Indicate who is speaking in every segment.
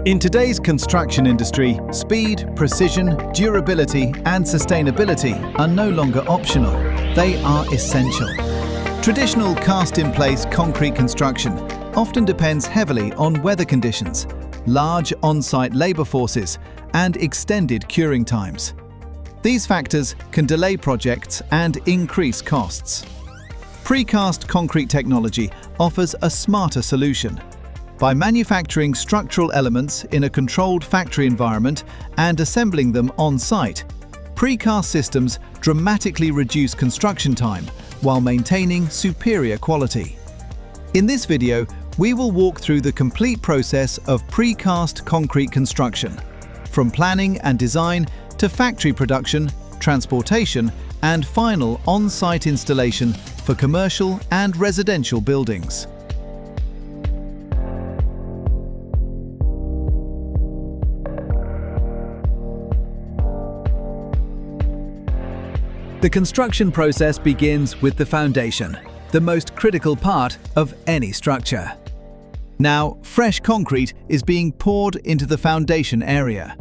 Speaker 1: In today's construction industry, speed, precision, durability, and sustainability are no longer optional. They are essential. Traditional cast-in-place concrete construction often depends heavily on weather conditions, large on-site labor forces, and extended curing times. These factors can delay projects and increase costs. Precast concrete technology offers a smarter solution. By manufacturing structural elements in a controlled factory environment and assembling them on-site, precast systems dramatically reduce construction time while maintaining superior quality. In this video, we will walk through the complete process of precast concrete construction, from planning and design to factory production, transportation, and final on-site installation for commercial and residential buildings. The construction process begins with the foundation, the most critical part of any structure. Now, fresh concrete is being poured into the foundation area.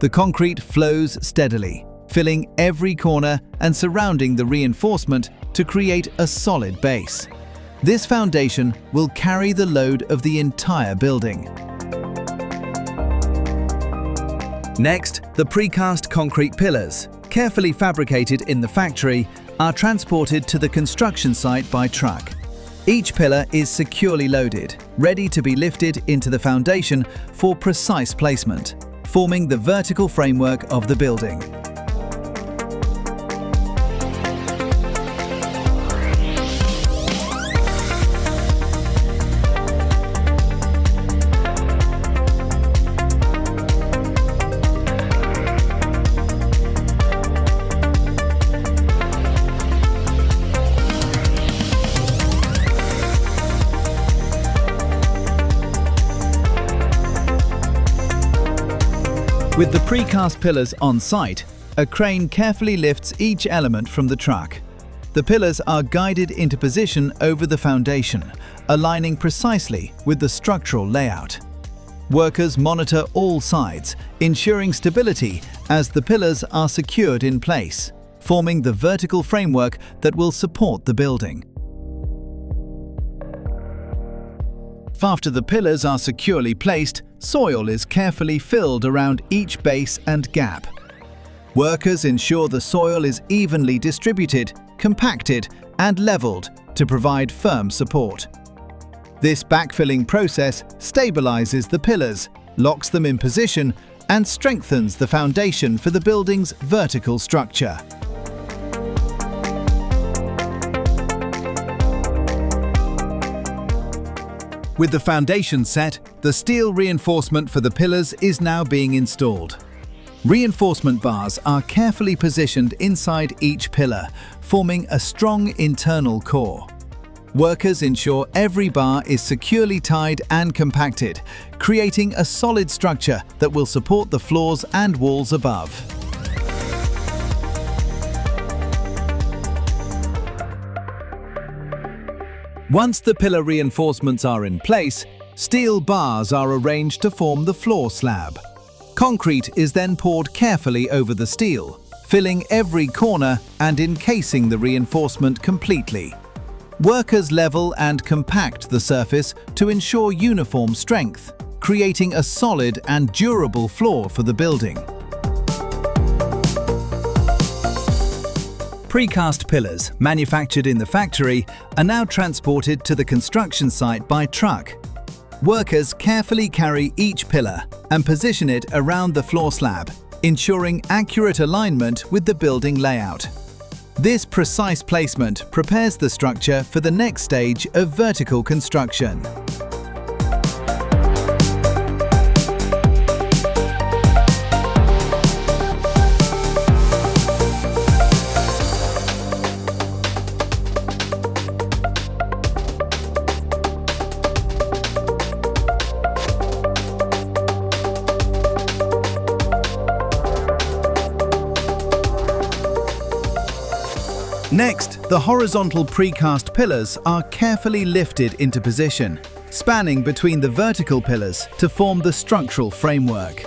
Speaker 1: The concrete flows steadily, filling every corner and surrounding the reinforcement to create a solid base. This foundation will carry the load of the entire building. Next, the precast concrete pillars, carefully fabricated in the factory, are transported to the construction site by truck. Each pillar is securely loaded, ready to be lifted into the foundation for precise placement, forming the vertical framework of the building. With the precast pillars on site, a crane carefully lifts each element from the truck. The pillars are guided into position over the foundation, aligning precisely with the structural layout. Workers monitor all sides, ensuring stability as the pillars are secured in place, forming the vertical framework that will support the building. After the pillars are securely placed, soil is carefully filled around each base and gap. Workers ensure the soil is evenly distributed, compacted, and leveled to provide firm support. This backfilling process stabilizes the pillars, locks them in position, and strengthens the foundation for the building's vertical structure. With the foundation set, the steel reinforcement for the pillars is now being installed. Reinforcement bars are carefully positioned inside each pillar, forming a strong internal core. Workers ensure every bar is securely tied and compacted, creating a solid structure that will support the floors and walls above. Once the pillar reinforcements are in place, steel bars are arranged to form the floor slab. Concrete is then poured carefully over the steel, filling every corner and encasing the reinforcement completely. Workers level and compact the surface to ensure uniform strength, creating a solid and durable floor for the building. Precast pillars, manufactured in the factory, are now transported to the construction site by truck. Workers carefully carry each pillar and position it around the floor slab, ensuring accurate alignment with the building layout. This precise placement prepares the structure for the next stage of vertical construction. Next, the horizontal precast pillars are carefully lifted into position, spanning between the vertical pillars to form the structural framework.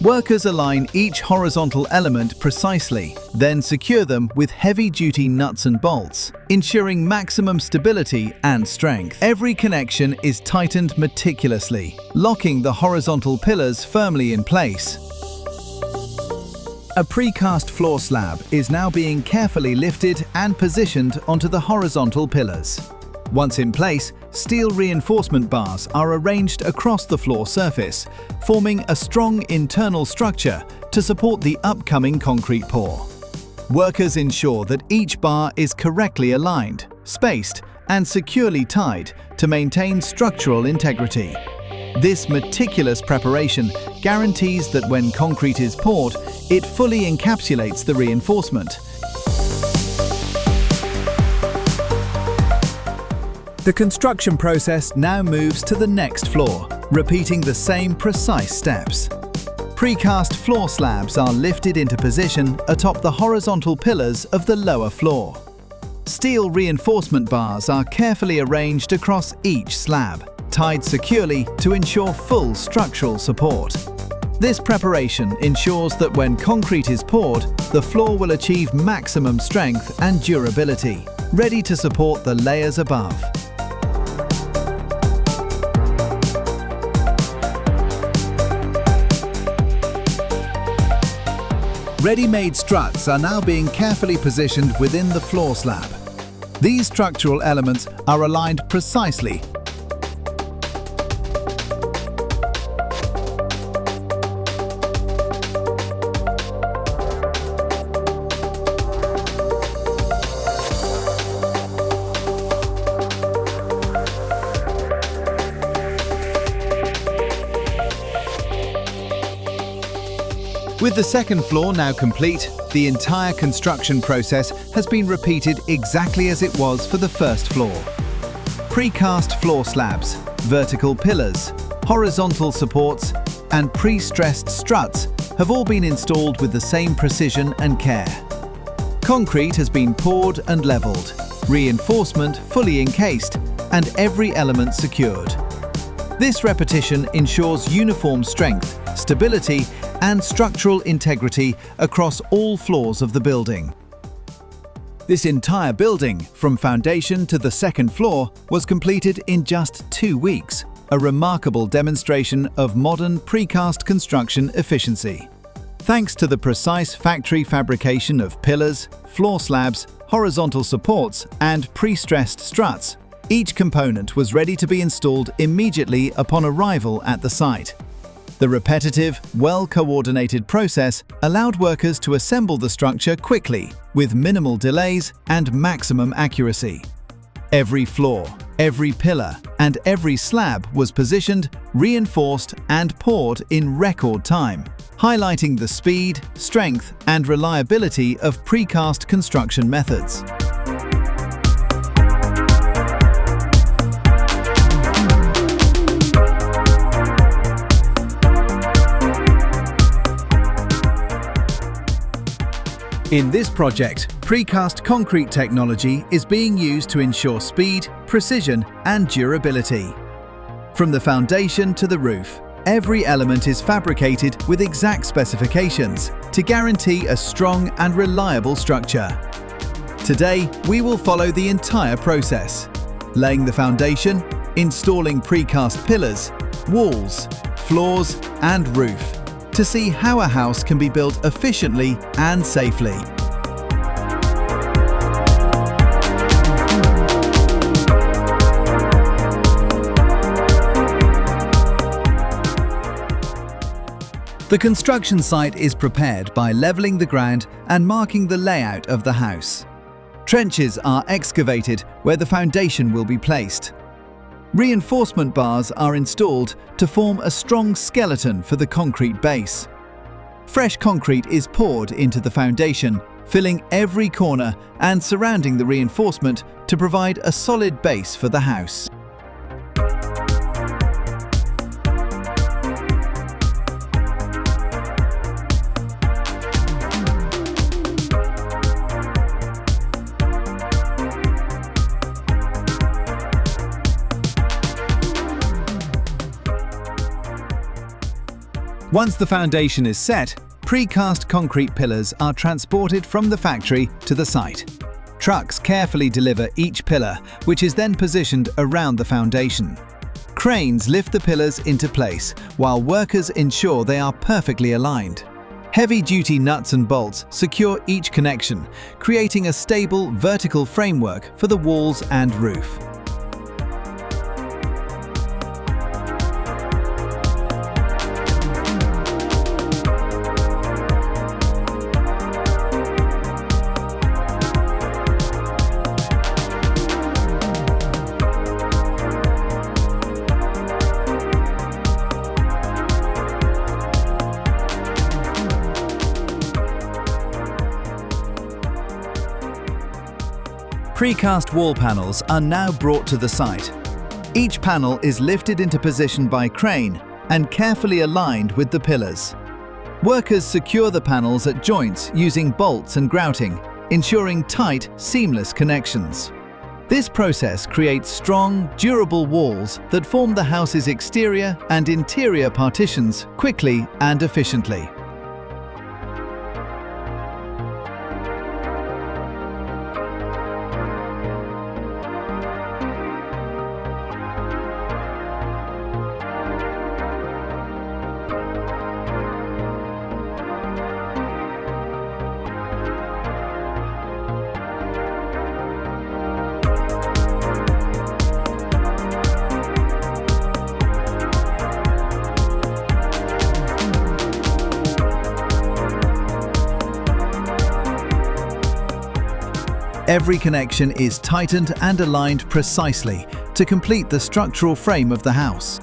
Speaker 1: Workers align each horizontal element precisely, then secure them with heavy-duty nuts and bolts, ensuring maximum stability and strength. Every connection is tightened meticulously, locking the horizontal pillars firmly in place. A precast floor slab is now being carefully lifted and positioned onto the horizontal pillars. Once in place, steel reinforcement bars are arranged across the floor surface, forming a strong internal structure to support the upcoming concrete pour. Workers ensure that each bar is correctly aligned, spaced, and securely tied to maintain structural integrity. This meticulous preparation guarantees that when concrete is poured, it fully encapsulates the reinforcement. The construction process now moves to the next floor, repeating the same precise steps. Precast floor slabs are lifted into position atop the horizontal pillars of the lower floor. Steel reinforcement bars are carefully arranged across each slab, tied securely to ensure full structural support. This preparation ensures that when concrete is poured, the floor will achieve maximum strength and durability, ready to support the layers above. Ready-made struts are now being carefully positioned within the floor slab. These structural elements are aligned precisely. With the second floor now complete, the entire construction process has been repeated exactly as it was for the first floor. Precast floor slabs, vertical pillars, horizontal supports, and pre-stressed struts have all been installed with the same precision and care. Concrete has been poured and leveled, reinforcement fully encased, and every element secured. This repetition ensures uniform strength, stability, and structural integrity across all floors of the building. This entire building, from foundation to the second floor, was completed in just 2 weeks, a remarkable demonstration of modern precast construction efficiency. Thanks to the precise factory fabrication of pillars, floor slabs, horizontal supports, and pre-stressed struts, each component was ready to be installed immediately upon arrival at the site. The repetitive, well-coordinated process allowed workers to assemble the structure quickly, with minimal delays and maximum accuracy. Every floor, every pillar, and every slab was positioned, reinforced, and poured in record time, highlighting the speed, strength, and reliability of precast construction methods. In this project, precast concrete technology is being used to ensure speed, precision, and durability. From the foundation to the roof, every element is fabricated with exact specifications to guarantee a strong and reliable structure. Today, we will follow the entire process, laying the foundation, installing precast pillars, walls, floors, and roof, to see how a house can be built efficiently and safely. The construction site is prepared by levelling the ground and marking the layout of the house. Trenches are excavated where the foundation will be placed. Reinforcement bars are installed to form a strong skeleton for the concrete base. Fresh concrete is poured into the foundation, filling every corner and surrounding the reinforcement to provide a solid base for the house. Once the foundation is set, precast concrete pillars are transported from the factory to the site. Trucks carefully deliver each pillar, which is then positioned around the foundation. Cranes lift the pillars into place, while workers ensure they are perfectly aligned. Heavy-duty nuts and bolts secure each connection, creating a stable vertical framework for the walls and roof. Precast wall panels are now brought to the site. Each panel is lifted into position by crane and carefully aligned with the pillars. Workers secure the panels at joints using bolts and grouting, ensuring tight, seamless connections. This process creates strong, durable walls that form the house's exterior and interior partitions quickly and efficiently. Every connection is tightened and aligned precisely to complete the structural frame of the house.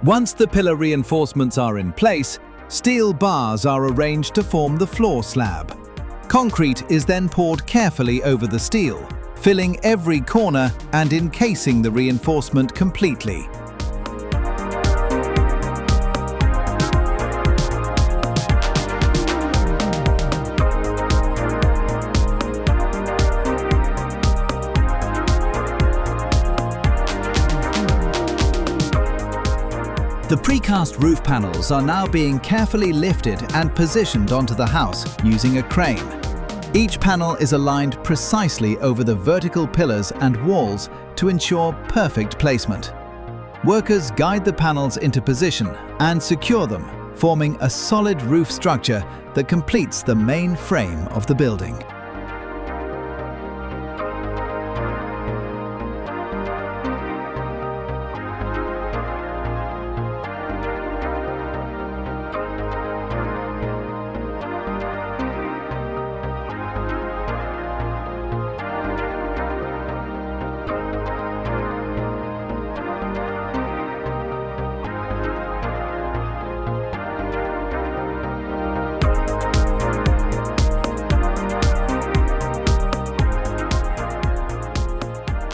Speaker 1: Once the pillar reinforcements are in place, steel bars are arranged to form the floor slab. Concrete is then poured carefully over the steel, filling every corner and encasing the reinforcement completely. The precast roof panels are now being carefully lifted and positioned onto the house using a crane. Each panel is aligned precisely over the vertical pillars and walls to ensure perfect placement. Workers guide the panels into position and secure them, forming a solid roof structure that completes the main frame of the building.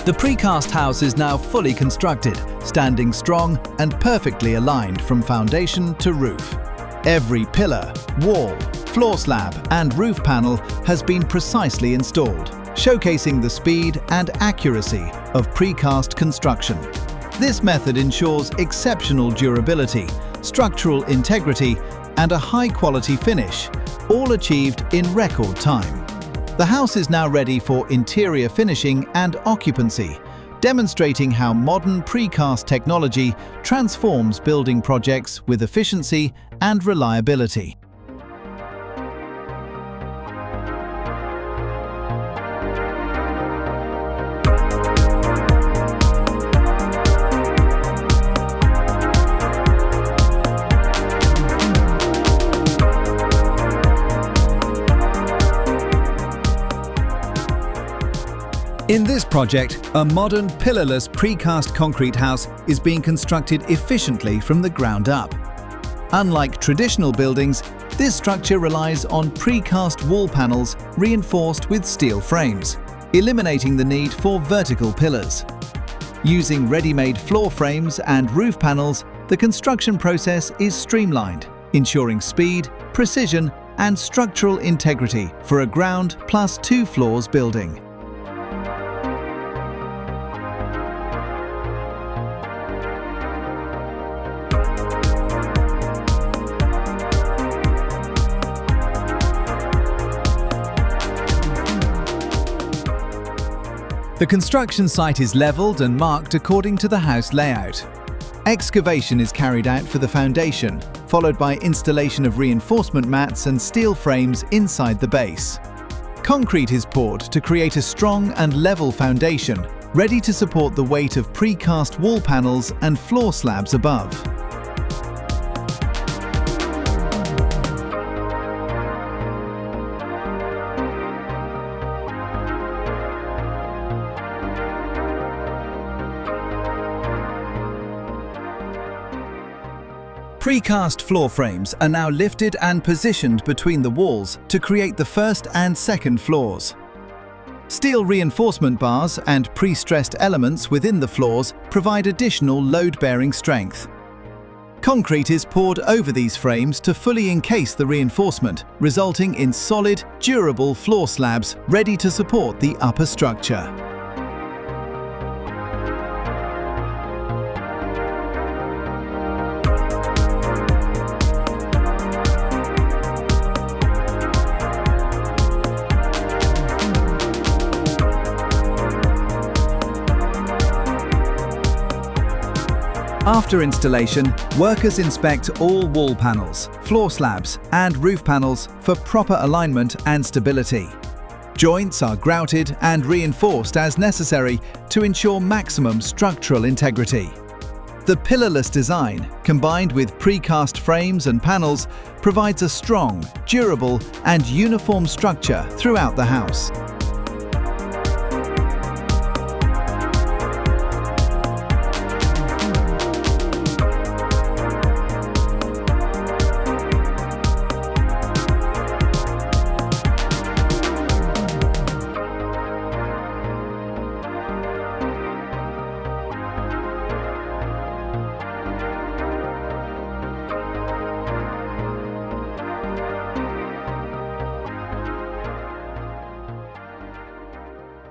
Speaker 1: The precast house is now fully constructed, standing strong and perfectly aligned from foundation to roof. Every pillar, wall, floor slab and roof panel has been precisely installed, showcasing the speed and accuracy of precast construction. This method ensures exceptional durability, structural integrity and a high-quality finish, all achieved in record time. The house is now ready for interior finishing and occupancy, demonstrating how modern precast technology transforms building projects with efficiency and reliability. In this project, a modern pillarless precast concrete house is being constructed efficiently from the ground up. Unlike traditional buildings, this structure relies on precast wall panels reinforced with steel frames, eliminating the need for vertical pillars. Using ready-made floor frames and roof panels, the construction process is streamlined, ensuring speed, precision, and structural integrity for a ground plus 2 floors building. The construction site is levelled and marked according to the house layout. Excavation is carried out for the foundation, followed by installation of reinforcement mats and steel frames inside the base. Concrete is poured to create a strong and level foundation, ready to support the weight of precast wall panels and floor slabs above. Precast floor frames are now lifted and positioned between the walls to create the first and second floors. Steel reinforcement bars and pre-stressed elements within the floors provide additional load-bearing strength. Concrete is poured over these frames to fully encase the reinforcement, resulting in solid, durable floor slabs ready to support the upper structure. After installation, workers inspect all wall panels, floor slabs and roof panels for proper alignment and stability. Joints are grouted and reinforced as necessary to ensure maximum structural integrity. The pillarless design, combined with precast frames and panels, provides a strong, durable and uniform structure throughout the house.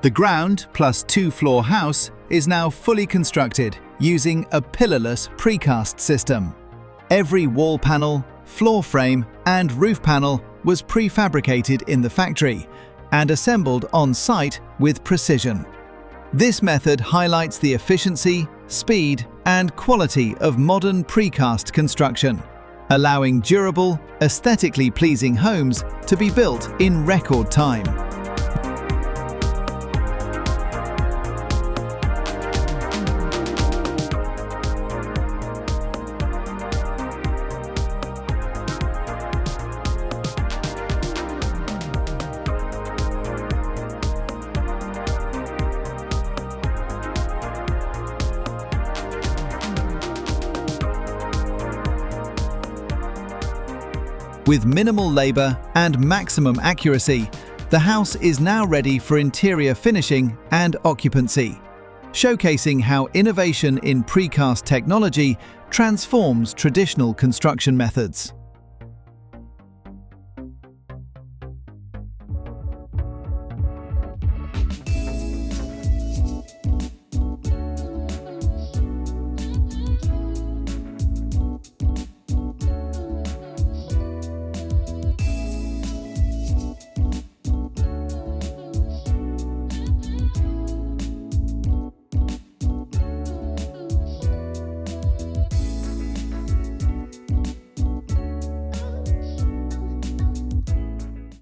Speaker 1: The ground plus two-floor house is now fully constructed using a pillarless precast system. Every wall panel, floor frame and roof panel was prefabricated in the factory and assembled on site with precision. This method highlights the efficiency, speed and quality of modern precast construction, allowing durable, aesthetically pleasing homes to be built in record time. With minimal labour and maximum accuracy, the house is now ready for interior finishing and occupancy, showcasing how innovation in precast technology transforms traditional construction methods.